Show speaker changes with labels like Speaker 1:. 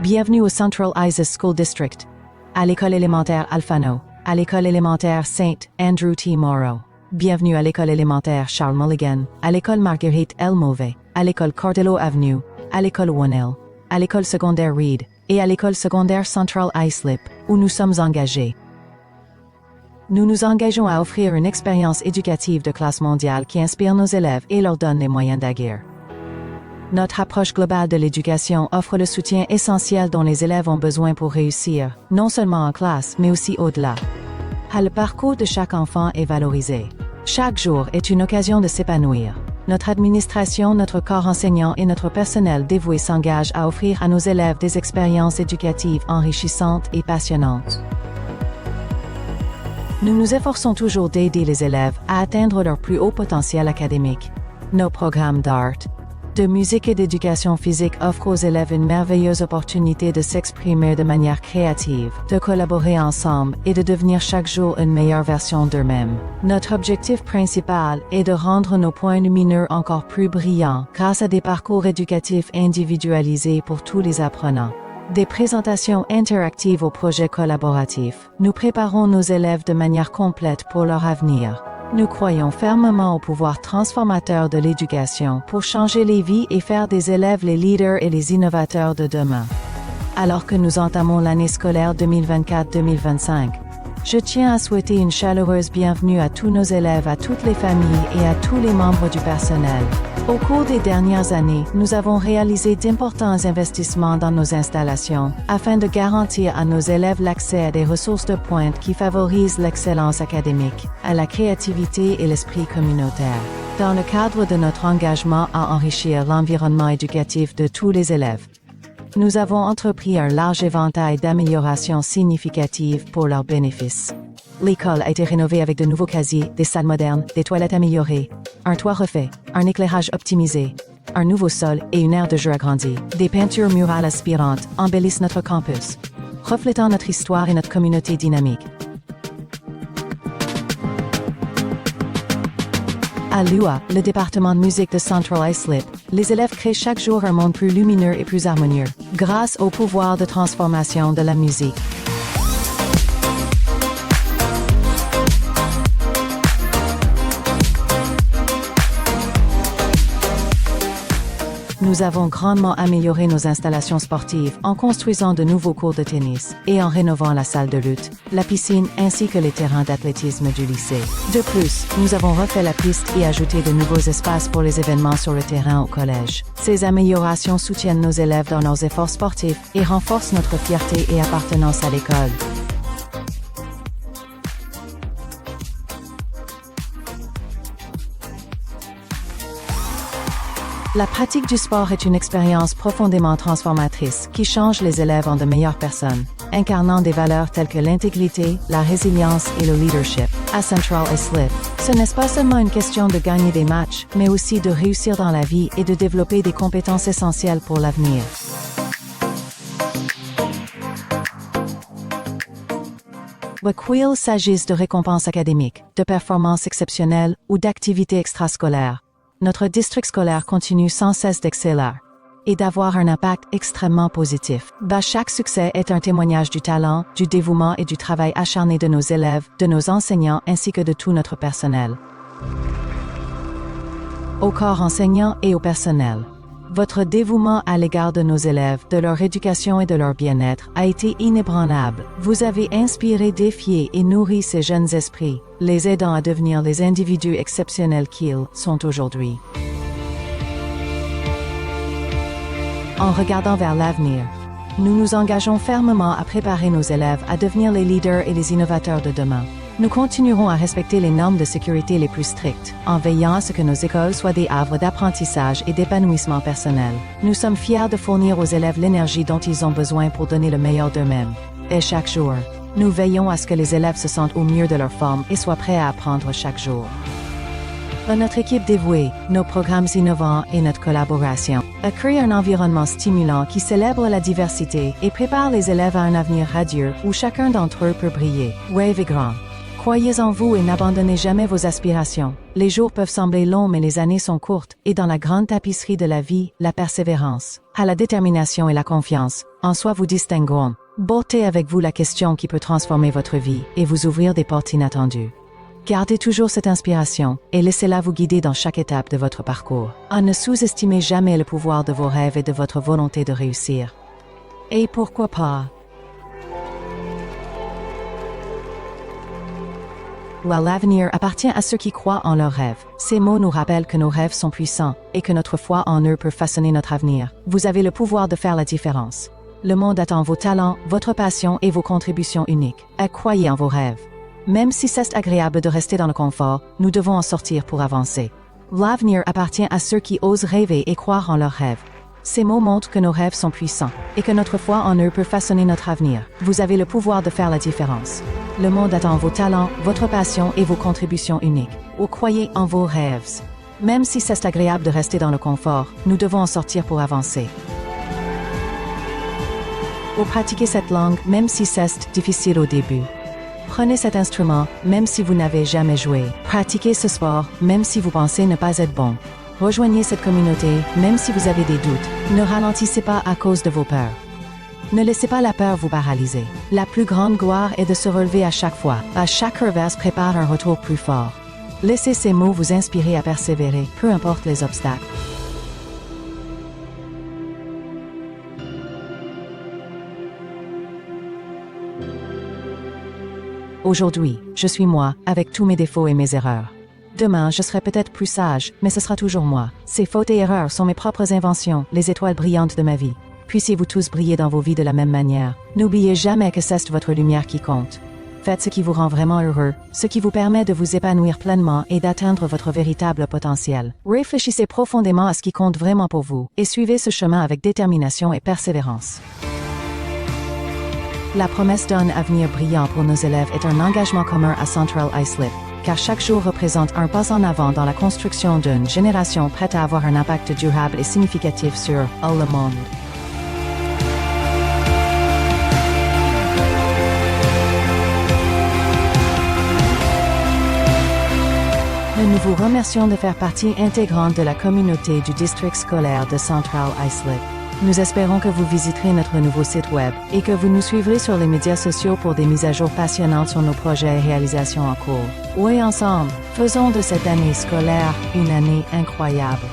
Speaker 1: Bienvenue au Central Isis School District, à l'école élémentaire Alphano, à l'école élémentaire St. Andrew T. Morrow. Bienvenue à l'école élémentaire Charles Mulligan, à l'école Marguerite L. Mauvais, à l'école Cordello Avenue, à l'école One-Hill, à l'école secondaire Reed et à l'école secondaire Central Islip, où nous sommes engagés. Nous nous engageons à offrir une expérience éducative de classe mondiale qui inspire nos élèves et leur donne les moyens d'agir. Notre approche globale de l'éducation offre le soutien essentiel dont les élèves ont besoin pour réussir, non seulement en classe, mais aussi au-delà. Le parcours de chaque enfant est valorisé. Chaque jour est une occasion de s'épanouir. Notre administration, notre corps enseignant et notre personnel dévoué s'engagent à offrir à nos élèves des expériences éducatives enrichissantes et passionnantes. Nous nous efforçons toujours d'aider les élèves à atteindre leur plus haut potentiel académique. Nos programmes d'art, de musique et d'éducation physique offrent aux élèves une merveilleuse opportunité de s'exprimer de manière créative, de collaborer ensemble et de devenir chaque jour une meilleure version d'eux-mêmes. Notre objectif principal est de rendre nos points lumineux encore plus brillants grâce à des parcours éducatifs individualisés pour tous les apprenants. Des présentations interactives aux projets collaboratifs. Nous préparons nos élèves de manière complète pour leur avenir. Nous croyons fermement au pouvoir transformateur de l'éducation pour changer les vies et faire des élèves les leaders et les innovateurs de demain. Alors que nous entamons l'année scolaire 2024-2025, je tiens à souhaiter une chaleureuse bienvenue à tous nos élèves, à toutes les familles et à tous les membres du personnel. Au cours des dernières années, nous avons réalisé d'importants investissements dans nos installations afin de garantir à nos élèves l'accès à des ressources de pointe qui favorisent l'excellence académique, à la créativité et l'esprit communautaire. Dans le cadre de notre engagement à enrichir l'environnement éducatif de tous les élèves, nous avons entrepris un large éventail d'améliorations significatives pour leurs bénéfices. L'école a été rénovée avec de nouveaux casiers, des salles modernes, des toilettes améliorées, un toit refait, un éclairage optimisé, un nouveau sol et une aire de jeu agrandie. Des peintures murales aspirantes embellissent notre campus, reflétant notre histoire et notre communauté dynamique. À l'UA, le département de musique de Central Islip, les élèves créent chaque jour un monde plus lumineux et plus harmonieux, grâce au pouvoir de transformation de la musique. Nous avons grandement amélioré nos installations sportives en construisant de nouveaux courts de tennis et en rénovant la salle de lutte, la piscine ainsi que les terrains d'athlétisme du lycée. De plus, nous avons refait la piste et ajouté de nouveaux espaces pour les événements sur le terrain au collège. Ces améliorations soutiennent nos élèves dans leurs efforts sportifs et renforcent notre fierté et appartenance à l'école. La pratique du sport est une expérience profondément transformatrice qui change les élèves en de meilleures personnes, incarnant des valeurs telles que l'intégrité, la résilience et le leadership. À Central Islip, ce n'est pas seulement une question de gagner des matchs, mais aussi de réussir dans la vie et de développer des compétences essentielles pour l'avenir. Qu'il s'agisse de récompenses académiques, de performances exceptionnelles ou d'activités extrascolaires, notre district scolaire continue sans cesse d'exceller et d'avoir un impact extrêmement positif. Chaque succès est un témoignage du talent, du dévouement et du travail acharné de nos élèves, de nos enseignants ainsi que de tout notre personnel. Au corps enseignant et au personnel, votre dévouement à l'égard de nos élèves, de leur éducation et de leur bien-être a été inébranlable. Vous avez inspiré, défié et nourri ces jeunes esprits, les aidant à devenir les individus exceptionnels qu'ils sont aujourd'hui. En regardant vers l'avenir, nous nous engageons fermement à préparer nos élèves à devenir les leaders et les innovateurs de demain. Nous continuerons à respecter les normes de sécurité les plus strictes, en veillant à ce que nos écoles soient des havres d'apprentissage et d'épanouissement personnel. Nous sommes fiers de fournir aux élèves l'énergie dont ils ont besoin pour donner le meilleur d'eux-mêmes. Et chaque jour, nous veillons à ce que les élèves se sentent au mieux de leur forme et soient prêts à apprendre chaque jour. Notre équipe dévouée, nos programmes innovants et notre collaboration a créé un environnement stimulant qui célèbre la diversité et prépare les élèves à un avenir radieux où chacun d'entre eux peut briller. Rêve est grand. Croyez en vous et n'abandonnez jamais vos aspirations. Les jours peuvent sembler longs mais les années sont courtes, et dans la grande tapisserie de la vie, la persévérance a la détermination et la confiance en soi vous distingueront. Portez avec vous la question qui peut transformer votre vie et vous ouvrir des portes inattendues. Gardez toujours cette inspiration et laissez-la vous guider dans chaque étape de votre parcours. Ne sous-estimez jamais le pouvoir de vos rêves et de votre volonté de réussir. Et pourquoi pas? L'avenir appartient à ceux qui croient en leurs rêves. Ces mots nous rappellent que nos rêves sont puissants et que notre foi en eux peut façonner notre avenir. Vous avez le pouvoir de faire la différence. Le monde attend vos talents, votre passion et vos contributions uniques. Croyez en vos rêves. Même si c'est agréable de rester dans le confort, nous devons en sortir pour avancer. L'avenir appartient à ceux qui osent rêver et croire en leurs rêves. Ces mots montrent que nos rêves sont puissants et que notre foi en eux peut façonner notre avenir. Vous avez le pouvoir de faire la différence. Le monde attend vos talents, votre passion et vos contributions uniques. Croyez en vos rêves. Même si c'est agréable de rester dans le confort, nous devons en sortir pour avancer. Pratiquez cette langue, même si c'est difficile au début. Prenez cet instrument, même si vous n'avez jamais joué. Pratiquez ce sport, même si vous pensez ne pas être bon. Rejoignez cette communauté, même si vous avez des doutes. Ne ralentissez pas à cause de vos peurs. Ne laissez pas la peur vous paralyser. La plus grande gloire est de se relever à chaque fois. À chaque revers prépare un retour plus fort. Laissez ces mots vous inspirer à persévérer, peu importe les obstacles. Aujourd'hui, je suis moi, avec tous mes défauts et mes erreurs. Demain, je serai peut-être plus sage, mais ce sera toujours moi. Ces fautes et erreurs sont mes propres inventions, les étoiles brillantes de ma vie. Puissiez-vous tous briller dans vos vies de la même manière. N'oubliez jamais que c'est votre lumière qui compte. Faites ce qui vous rend vraiment heureux, ce qui vous permet de vous épanouir pleinement et d'atteindre votre véritable potentiel. Réfléchissez profondément à ce qui compte vraiment pour vous, et suivez ce chemin avec détermination et persévérance. La promesse d'un avenir brillant pour nos élèves est un engagement commun à Central Islip, car chaque jour représente un pas en avant dans la construction d'une génération prête à avoir un impact durable et significatif sur le monde. Nous vous remercions de faire partie intégrante de la communauté du district scolaire de Central Islip. Nous espérons que vous visiterez notre nouveau site web et que vous nous suivrez sur les médias sociaux pour des mises à jour passionnantes sur nos projets et réalisations en cours. Oui, ensemble, faisons de cette année scolaire une année incroyable.